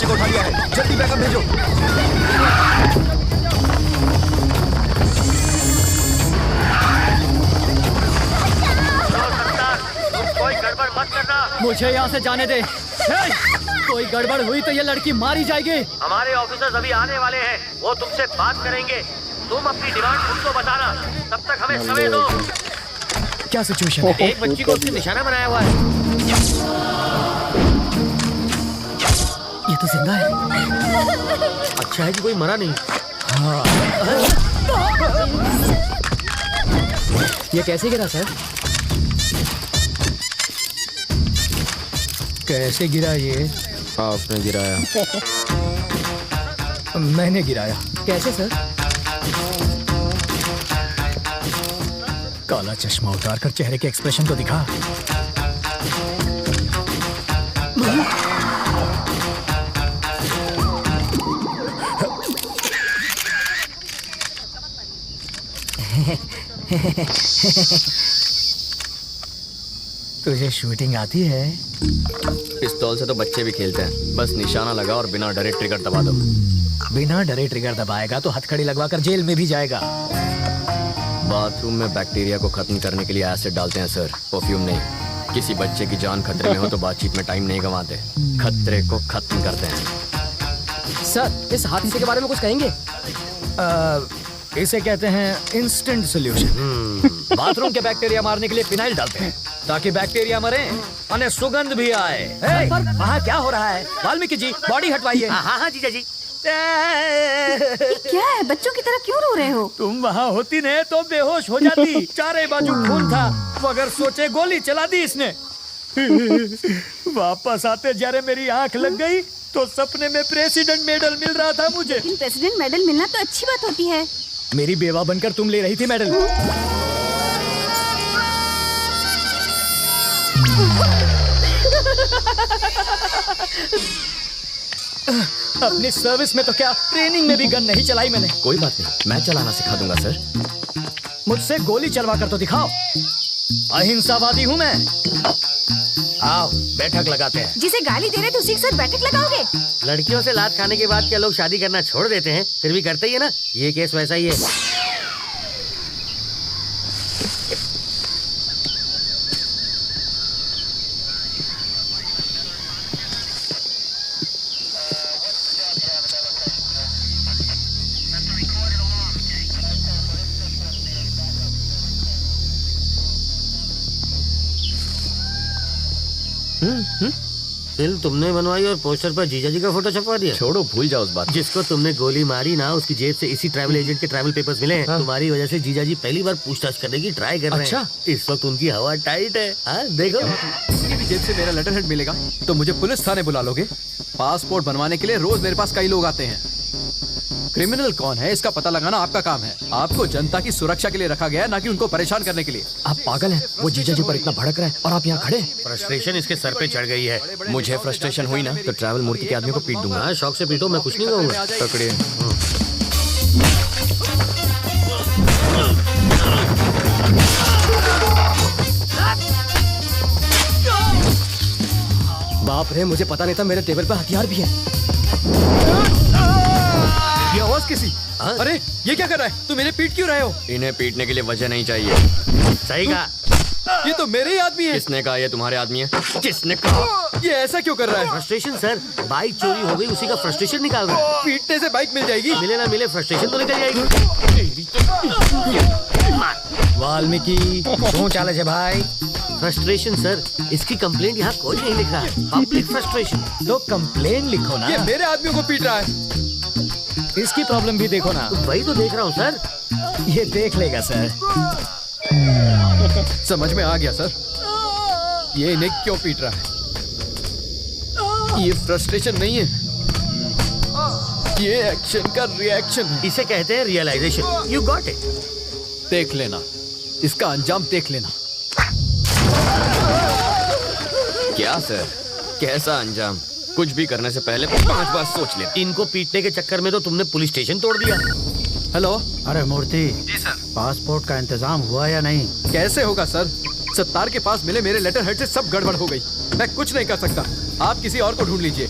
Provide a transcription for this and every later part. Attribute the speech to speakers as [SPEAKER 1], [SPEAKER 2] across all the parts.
[SPEAKER 1] बच्चे को उठा लिया है, जल्दी बैकअप भेजो।
[SPEAKER 2] कोई गड़बड़ मत करना।
[SPEAKER 3] मुझे यहाँ से जाने दे। कोई गड़बड़ हुई तो ये लड़की मारी जाएगी।
[SPEAKER 2] हमारे ऑफिसर्स अभी आने वाले हैं, वो तुमसे बात करेंगे। तुम अपनी डिमांड उनको बताना, तब तक हमें समय दो।
[SPEAKER 1] क्या सिचुएशन है?
[SPEAKER 2] एक बच्ची को उसने निशाना बनाया हुआ है।
[SPEAKER 1] ये तो जिंदा है।
[SPEAKER 2] अच्छा है कि कोई मरा नहीं।
[SPEAKER 1] हाँ।
[SPEAKER 3] ये कैसे गिरा सर?
[SPEAKER 1] कैसे गिरा ये?
[SPEAKER 4] आपने गिराया।
[SPEAKER 1] मैंने गिराया।
[SPEAKER 3] कैसे सर?
[SPEAKER 1] काला चश्मा उतार कर चेहरे के एक्सप्रेशन तो दिखा। तुझे शूटिंग आती है?
[SPEAKER 4] पिस्तौल से तो बच्चे भी खेलते हैं, बस निशाना लगा और बिना डरे ट्रिगर दबा दो।
[SPEAKER 1] बिना डरे ट्रिगर दबाएगा तो हथकड़ी लगवाकर जेल में भी जाएगा।
[SPEAKER 4] बाथरूम में बैक्टीरिया को खत्म करने के लिए एसिड डालते हैं सर, परफ्यूम नहीं। किसी बच्चे की जान खतरे में हो तो बातचीत में टाइम नहीं गंवाते, खतरे को खत्म करते हैं।
[SPEAKER 3] सर, इस हादसे के बारे में कुछ कहेंगे?
[SPEAKER 1] इसे कहते हैं इंस्टेंट सॉल्यूशन। बाथरूम के बैक्टीरिया मारने के लिए फिनाइल डालते हैं ताकि बैक्टीरिया मरे और सुगंध भी आए। वहाँ क्या हो रहा है? वाल्मीकि जी, बॉडी हटवाइए।
[SPEAKER 2] हाँ जीजा जी।
[SPEAKER 5] क्या है? बच्चों की तरह क्यों रो रहे हो?
[SPEAKER 1] तुम वहाँ होती नहीं तो बेहोश हो जाती। चारे बाजू खून था, मगर सोचे गोली चला दी इसने। वापस आते जरे मेरी आंख लग गई तो सपने में प्रेसिडेंट मेडल मिल रहा था मुझे।
[SPEAKER 5] लेकिन प्रेसिडेंट मेडल मिलना तो अच्छी बात होती है।
[SPEAKER 1] मेरी बेवा बनकर तुम ले रही थी मेडल। अपनी सर्विस में तो क्या, ट्रेनिंग में भी गन नहीं चलाई मैंने।
[SPEAKER 4] कोई बात नहीं, मैं चलाना सिखा दूंगा सर।
[SPEAKER 1] मुझसे गोली चलवा कर तो दिखाओ। अहिंसावादी हूँ मैं। आओ बैठक लगाते हैं।
[SPEAKER 5] जिसे गाली दे रहे थे उसी के साथ बैठक लगाओगे?
[SPEAKER 2] लड़कियों से लात खाने के बाद क्या लोग शादी करना छोड़ देते हैं? फिर भी करते ही है ना। ये केस वैसा ही है। फिल्म तुमने बनवाई और पोस्टर पर जीजा जी का फोटो छपवा दिया।
[SPEAKER 4] छोड़ो, भूल जाओ उस बात।
[SPEAKER 2] जिसको तुमने गोली मारी ना, उसकी जेब से इसी ट्रैवल एजेंट के ट्रैवल पेपर्स मिले हैं। तुम्हारी वजह से जीजा जी पहली बार पूछताछ करने की ट्राई कर रहे हैं। इस वक्त उनकी हवा टाइट है। देखो,
[SPEAKER 6] किसी भी जेब से मेरा लेटर हेड मिलेगा तो मुझे पुलिस थाने बुला लोगे? पासपोर्ट बनवाने के लिए रोज मेरे पास कई लोग आते हैं। क्रिमिनल कौन है इसका पता लगाना आपका काम है। आपको जनता की सुरक्षा के लिए रखा गया है, ना कि उनको परेशान करने के लिए।
[SPEAKER 4] आप पागल हैं? वो जीजा जी पर इतना भड़क रहा है और आप यहाँ खड़े।
[SPEAKER 2] फ्रस्ट्रेशन इसके सर पे चढ़ गई है।
[SPEAKER 4] मुझे फ्रस्ट्रेशन हुई ना तो ट्रैवल मूर्ति के आदमी को पीट दूंगा।
[SPEAKER 2] शौक से पीटो, मैं कुछ नहीं कहूँगा।
[SPEAKER 4] पकड़िए।
[SPEAKER 3] बाप रे, मुझे पता नहीं था मेरे टेबल पे हथियार भी है।
[SPEAKER 6] ये आवाज किसी? अरे ये क्या कर रहा है? तुम मेरे पीट क्यों रहे हो?
[SPEAKER 4] इन्हें पीटने के लिए वजह नहीं चाहिए।
[SPEAKER 2] सही कहा।
[SPEAKER 6] ये तो मेरे ही आदमी है।
[SPEAKER 4] किसने कहा ये तुम्हारे आदमी है? किसने कहा?
[SPEAKER 6] ये ऐसा क्यों कर रहा है?
[SPEAKER 2] फ्रस्ट्रेशन सर, बाइक चोरी हो गई, उसी का फ्रस्ट्रेशन निकाल रहा है।
[SPEAKER 6] पीटने से बाइक मिल जाएगी?
[SPEAKER 2] मिले ना मिले, फ्रस्ट्रेशन तो निकल जाएगी।
[SPEAKER 1] वाल्मीकि क्यों चाले छे भाई?
[SPEAKER 2] फ्रस्ट्रेशन सर, इसकी कंप्लेंट यहाँ कोई नहीं लिख रहा है। Public frustration.
[SPEAKER 1] तो कंप्लेन लिखो ना।
[SPEAKER 6] ये मेरे आदमियों को पीट रहा है।
[SPEAKER 1] इसकी प्रॉब्लम भी देखो ना।
[SPEAKER 2] तो वही तो देख रहा हूँ सर।
[SPEAKER 1] ये देख लेगा सर।
[SPEAKER 6] समझ में आ गया सर। ये इन्हें क्यों पीट रहा है? ये फ्रस्ट्रेशन नहीं है, ये एक्शन का रिएक्शन है।
[SPEAKER 2] इसे कहते हैं रियलाइजेशन। You got it.
[SPEAKER 6] देख लेना, इसका अंजाम देख लेना।
[SPEAKER 4] क्या सर, कैसा अंजाम? कुछ भी करने से पहले 5 बार सोच ले।
[SPEAKER 2] इनको पीटने के चक्कर में तो तुमने पुलिस स्टेशन तोड़ दिया।
[SPEAKER 6] हेलो।
[SPEAKER 7] अरे मूर्ति
[SPEAKER 6] जी सर।
[SPEAKER 7] पासपोर्ट का इंतजाम हुआ या नहीं?
[SPEAKER 6] कैसे होगा सर? सत्तार के पास मिले मेरे लेटर हेड से सब गड़बड़ हो गई। मैं कुछ नहीं कर सकता, आप किसी और को ढूंढ लीजिए।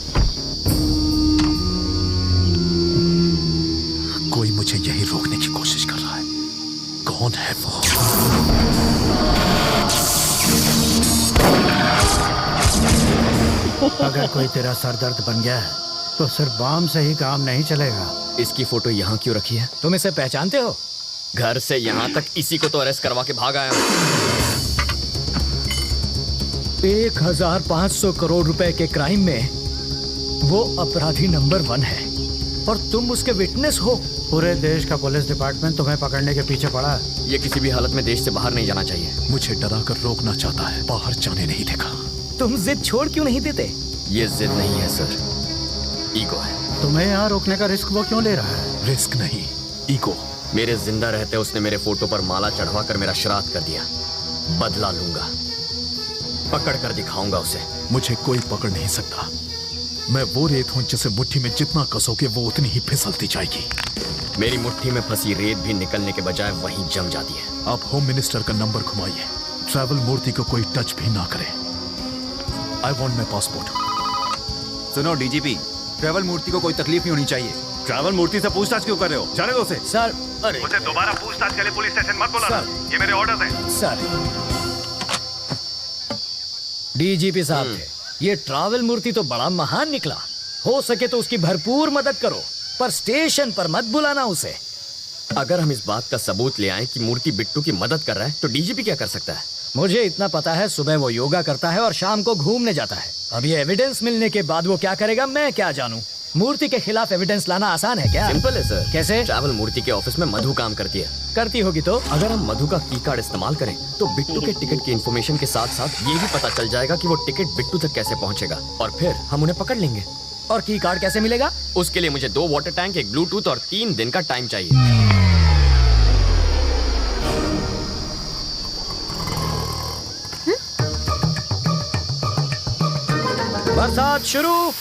[SPEAKER 8] यही रोकने की कोशिश कर रहा है। कौन है वो?
[SPEAKER 7] अगर कोई तेरा सरदर्द बन गया है तो सिर्फ बम से ही काम नहीं चलेगा।
[SPEAKER 4] इसकी फोटो यहाँ क्यों रखी है?
[SPEAKER 1] तुम इसे पहचानते हो?
[SPEAKER 4] घर से यहाँ तक इसी को तो अरेस्ट करवा के भाग आया हूँ।
[SPEAKER 1] 1500 करोड़ रुपए के क्राइम में वो अपराधी नंबर 1 है और तुम उसके विटनेस हो।
[SPEAKER 7] पूरे देश का पुलिस डिपार्टमेंट तुम्हें पकड़ने के पीछे पड़ा है।
[SPEAKER 4] ये किसी भी हालत में देश से बाहर नहीं जाना चाहिए।
[SPEAKER 8] मुझे डरा कर रोकना चाहता है, बाहर जाने नहीं देगा।
[SPEAKER 1] तुम जिद छोड़ क्यों नहीं देते?
[SPEAKER 4] ये जिद नहीं है सर, ईगो है।
[SPEAKER 7] तुम्हें यहाँ रोकने का रिस्क वो क्यों ले रहा है?
[SPEAKER 8] रिस्क नहीं, ईगो।
[SPEAKER 4] मेरे जिंदा रहते उसने मेरे फोटो पर माला चढ़वा कर मेरा श्राद्ध कर दिया। बदला लूंगा, पकड़ कर दिखाऊंगा उसे।
[SPEAKER 8] मुझे कोई पकड़ नहीं सकता। मैं वो रेत हूं जिसे मुट्ठी में जितना कसोगे वो उतनी ही फिसलती जाएगी।
[SPEAKER 4] मेरी मुट्ठी में फंसी रेत भी निकलने के बजाय वहीं जम जाती है।
[SPEAKER 8] आप होम मिनिस्टर का नंबर घुमाइए, ट्रैवल मूर्ति को कोई टच भी ना करे। I want my passport.
[SPEAKER 9] सुनो डीजीपी, ट्रैवल मूर्ति को कोई तकलीफ नहीं होनी चाहिए।
[SPEAKER 10] ट्रैवल मूर्ति से पूछताछ क्यों कर रहे हो? जाने दो उसे।
[SPEAKER 1] सर,
[SPEAKER 2] अरे
[SPEAKER 10] मुझे दोबारा पूछताछ के लिए पुलिस स्टेशन मत बुलाना। ये मेरे ऑर्डर्स हैं।
[SPEAKER 1] सर, डीजीपी साहब थे। ये ट्रैवल मूर्ति तो बड़ा महान निकला। हो सके तो उसकी भरपूर मदद करो, पर स्टेशन पर मत बुलाना उसे।
[SPEAKER 4] अगर हम इस बात का सबूत ले आए कि मूर्ति बिट्टू की मदद कर रहा है तो डीजीपी क्या कर सकता है?
[SPEAKER 1] मुझे इतना पता है, सुबह वो योगा करता है और शाम को घूमने जाता है। अब ये एविडेंस मिलने के बाद वो क्या करेगा मैं क्या जानूं। मूर्ति के खिलाफ एविडेंस लाना आसान है क्या?
[SPEAKER 4] सिंपल है सर।
[SPEAKER 1] कैसे?
[SPEAKER 4] ट्रैवल मूर्ति के ऑफिस में मधु काम करती है।
[SPEAKER 1] करती होगी तो?
[SPEAKER 4] अगर हम मधु का की कार्ड इस्तेमाल करें तो बिट्टू के टिकट की इन्फॉर्मेशन के साथ साथ ये भी पता चल जाएगा कि वो टिकट बिट्टू तक कैसे पहुंचेगा और फिर हम उन्हें पकड़ लेंगे।
[SPEAKER 1] और की कार्ड कैसे मिलेगा?
[SPEAKER 4] उसके लिए मुझे 2 वाटर टैंक, एक ब्लूटूथ और 3 दिन का टाइम चाहिए।
[SPEAKER 1] बरसात शुरू।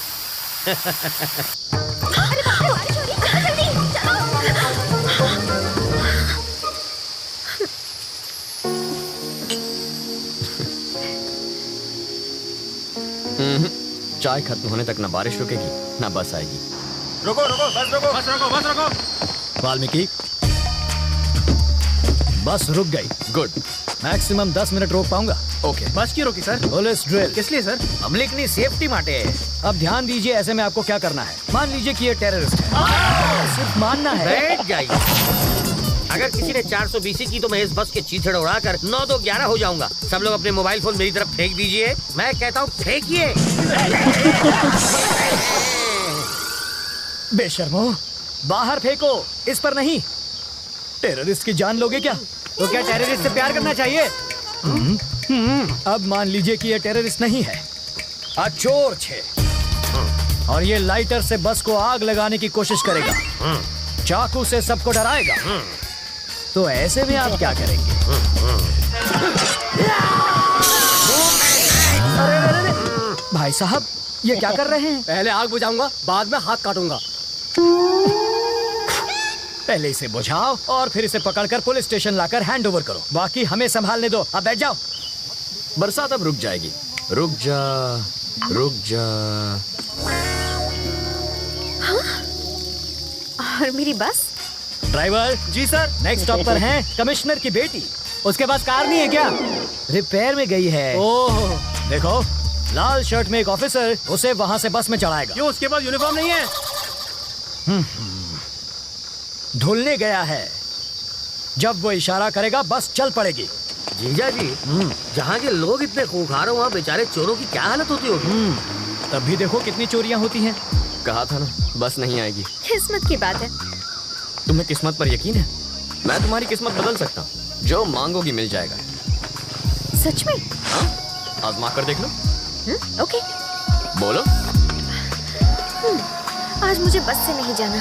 [SPEAKER 4] चाय खत्म होने तक ना बारिश रुकेगी ना बस आएगी।
[SPEAKER 10] रुको रुको, बस रुको, बस रुको, बस रुको।
[SPEAKER 1] वाल्मीकि, बस रुक गई।
[SPEAKER 4] गुड।
[SPEAKER 1] मैक्सिमम 10 मिनट रोक पाऊंगा।
[SPEAKER 4] ओके।
[SPEAKER 6] बस क्यों रोकी सर?
[SPEAKER 1] Police drill.
[SPEAKER 6] किस लिए सर?
[SPEAKER 2] पब्लिक की सेफ्टी माटे।
[SPEAKER 1] अब ध्यान दीजिए, ऐसे में आपको क्या करना है। मान लीजिए कि ये टेररिस्ट है, सिर्फ मानना है।
[SPEAKER 2] बैठ जाइए। अगर किसी ने 420 की तो मैं इस बस के चीथड़े उड़ाकर 9 2 11 हो जाऊंगा। सब लोग अपने मोबाइल फोन मेरी तरफ फेंक दीजिए। मैं कहता हूँ फेंकिए।
[SPEAKER 1] बेशर्मो, बाहर फेंको, इस पर नहीं। टेररिस्ट की जान लोगे क्या?
[SPEAKER 3] तो क्या टेररिस्ट से प्यार करना चाहिए?
[SPEAKER 1] अब मान लीजिए कि ये टेररिस्ट नहीं है, चोर छे, और ये लाइटर से बस को आग लगाने की कोशिश करेगा, चाकू से सबको डराएगा। तो ऐसे में आप क्या करेंगे? अरे, भाई साहब ये क्या कर रहे हैं?
[SPEAKER 3] पहले आग बुझाऊंगा, बाद में हाथ काटूंगा।
[SPEAKER 1] पहले इसे बुझाओ और फिर इसे पकड़कर पुलिस स्टेशन लाकर हैंड ओवर करो। बाकी हमें संभालने दो। अब बैठ जाओ।
[SPEAKER 4] बरसात अब रुक जाएगी। रुक जा, रुक जा।
[SPEAKER 5] और मेरी बस?
[SPEAKER 1] ड्राइवर
[SPEAKER 3] जी सर।
[SPEAKER 1] नेक्स्ट स्टॉप पर हैं कमिश्नर की बेटी।
[SPEAKER 3] उसके पास कार नहीं है क्या?
[SPEAKER 1] रिपेयर में गई है।
[SPEAKER 3] ओह,
[SPEAKER 1] देखो, लाल शर्ट में एक ऑफिसर उसे वहां से बस में चढ़ाएगा।
[SPEAKER 3] क्यों उसके पास यूनिफॉर्म नहीं है?
[SPEAKER 1] धुलने गया है। जब वो इशारा करेगा बस चल पड़ेगी।
[SPEAKER 2] जीजा जी, जहाँ के लोग इतने खूंखार हो वहाँ बेचारे चोरों की क्या हालत होती होगी।
[SPEAKER 1] तब भी देखो कितनी चोरियां होती हैं।
[SPEAKER 4] कहा था ना बस नहीं आएगी।
[SPEAKER 5] किस्मत की बात है।
[SPEAKER 4] तुम्हें किस्मत पर यकीन है? मैं तुम्हारी किस्मत बदल सकता हूँ। जो मांगोगी मिल जाएगा।
[SPEAKER 5] सच में?
[SPEAKER 4] हाँ, आजमा कर देख लो।
[SPEAKER 5] ओके।
[SPEAKER 4] बोलो।
[SPEAKER 5] आज मुझे बस से नहीं जाना।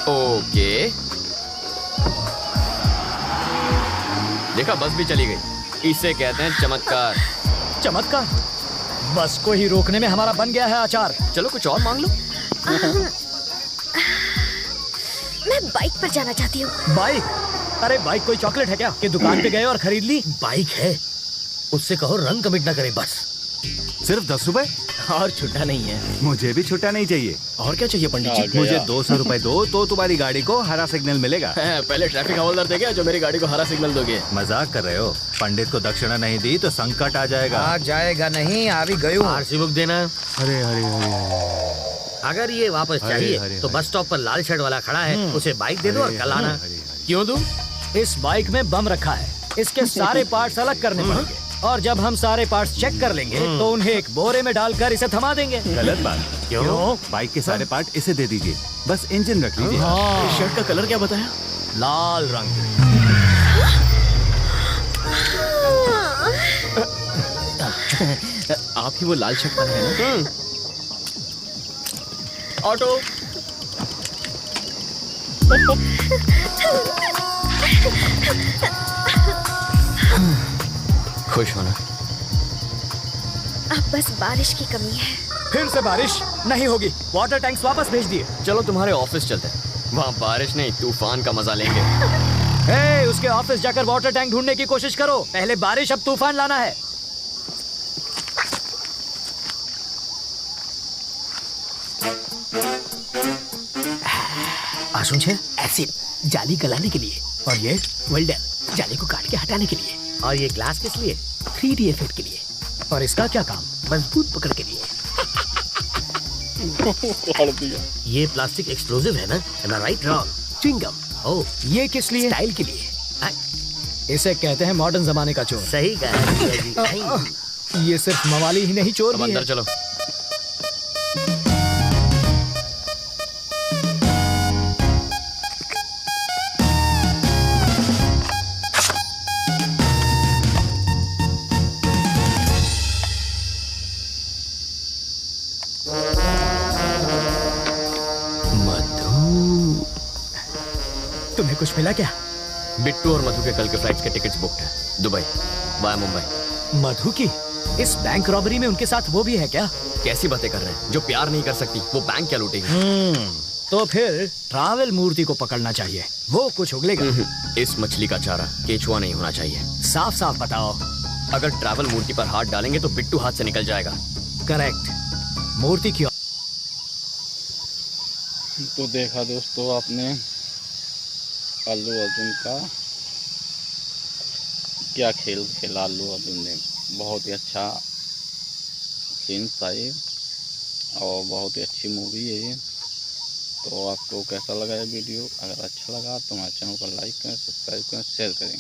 [SPEAKER 4] ओके। देखा, बस भी चली गई। इसे कहते हैं चमत्कार।
[SPEAKER 1] चमत्कार? बस को ही रोकने में हमारा बन गया है अचार।
[SPEAKER 4] चलो कुछ और मांग लो।
[SPEAKER 5] मैं बाइक पर जाना चाहती हूँ।
[SPEAKER 1] बाइक? अरे बाइक कोई चॉकलेट है क्या कि दुकान पे गए और खरीद ली?
[SPEAKER 2] बाइक है, उससे कहो रंग कमिट ना करे बस।
[SPEAKER 10] सिर्फ 10 रुपए?
[SPEAKER 11] और छुट्टा नहीं है।
[SPEAKER 9] मुझे भी छुट्टा नहीं चाहिए।
[SPEAKER 11] और क्या चाहिए पंडित जी?
[SPEAKER 9] मुझे 200 रुपए दो तो तुम्हारी गाड़ी को हरा सिग्नल मिलेगा।
[SPEAKER 11] पहले ट्रैफिक हवलदार देगा जो मेरी गाड़ी को हरा सिग्नल दोगे।
[SPEAKER 9] मजाक कर रहे हो? पंडित को दक्षिणा नहीं दी तो संकट आ जाएगा।
[SPEAKER 1] आ जाएगा नहीं, आ भी गयो।
[SPEAKER 2] आरसी बुक देना।
[SPEAKER 9] अरे अरे अरे
[SPEAKER 2] अगर ये वापस चाहिए तो बस स्टॉप पर लाल शर्ट वाला खड़ा है, उसे बाइक दे दो और कल आना।
[SPEAKER 11] क्यों दूं?
[SPEAKER 1] इस बाइक में बम रखा है, इसके सारे पार्ट्स अलग करने पड़ेंगे और जब हम सारे पार्ट्स चेक कर लेंगे तो उन्हें एक बोरे में डालकर इसे थमा देंगे।
[SPEAKER 9] गलत बात।
[SPEAKER 2] क्यों?
[SPEAKER 9] बाइक के सारे पार्ट इसे दे दीजिए, बस इंजन रख लीजिए।
[SPEAKER 11] इस शर्ट का कलर क्या बताया?
[SPEAKER 1] लाल रंग।
[SPEAKER 11] आप ही वो लाल शर्ट वाला है ना? ऑटो।
[SPEAKER 4] खुश होना।
[SPEAKER 5] अब बस बारिश की कमी है।
[SPEAKER 1] फिर से बारिश नहीं होगी, वाटर टैंक्स वापस भेज दिए।
[SPEAKER 4] चलो तुम्हारे ऑफिस चलते हैं, वहाँ बारिश नहीं तूफान का मजा लेंगे।
[SPEAKER 1] हे, उसके ऑफिस जाकर वाटर टैंक ढूंढने की कोशिश करो। पहले बारिश, अब तूफान लाना है।
[SPEAKER 11] आशुन छे एसिड जाली गलाने के लिए, और ये वेल्डर जाली को काट के हटाने के लिए,
[SPEAKER 2] और ये ग्लास किस लिए?
[SPEAKER 11] 3D इफेक्ट के लिए,
[SPEAKER 1] और इसका क्या काम?
[SPEAKER 11] मजबूत पकड़ के लिए।
[SPEAKER 2] ये प्लास्टिक एक्सप्लोसिव है ना? Am I right?
[SPEAKER 11] च्युइंगम।
[SPEAKER 2] ओह,
[SPEAKER 1] ये किस लिए?
[SPEAKER 11] स्टाइल के लिए।
[SPEAKER 1] इसे कहते हैं मॉडर्न जमाने का चोर।
[SPEAKER 2] सही कहा।
[SPEAKER 1] ये सिर्फ मवाली ही नहीं, चोर भी
[SPEAKER 4] अंदर
[SPEAKER 1] है।
[SPEAKER 4] चलो।
[SPEAKER 1] तुम्हें कुछ मिला क्या?
[SPEAKER 4] बिट्टू और मधु के कल के फ्लाइट्स के टिकट्स बुकड है, दुबई वाया मुंबई।
[SPEAKER 1] मधु की इस बैंक रॉबरी में उनके साथ वो भी है क्या?
[SPEAKER 4] कैसी बातें कर रहे हैं? जो प्यार नहीं कर सकती वो बैंक क्या लूटेगी?
[SPEAKER 1] तो फिर ट्रैवल मूर्ति को पकड़ना चाहिए, वो कुछ उगलेगा।
[SPEAKER 4] इस मछली का चारा केचुआ नहीं होना चाहिए।
[SPEAKER 1] साफ साफ बताओ।
[SPEAKER 4] अगर ट्रैवल मूर्ति पर हाथ डालेंगे तो बिट्टू हाथ से निकल जाएगा।
[SPEAKER 1] करेक्ट। मूर्ति की
[SPEAKER 12] तो देखा दोस्तों आपने अल्लू अर्जुन का क्या खेल खेला अल्लू अर्जुन ने। बहुत ही अच्छा सीन था ये और बहुत ही अच्छी मूवी है ये। तो आपको कैसा लगा ये वीडियो? अगर अच्छा लगा तो हमारे चैनल को लाइक करें, सब्सक्राइब करें, शेयर करें।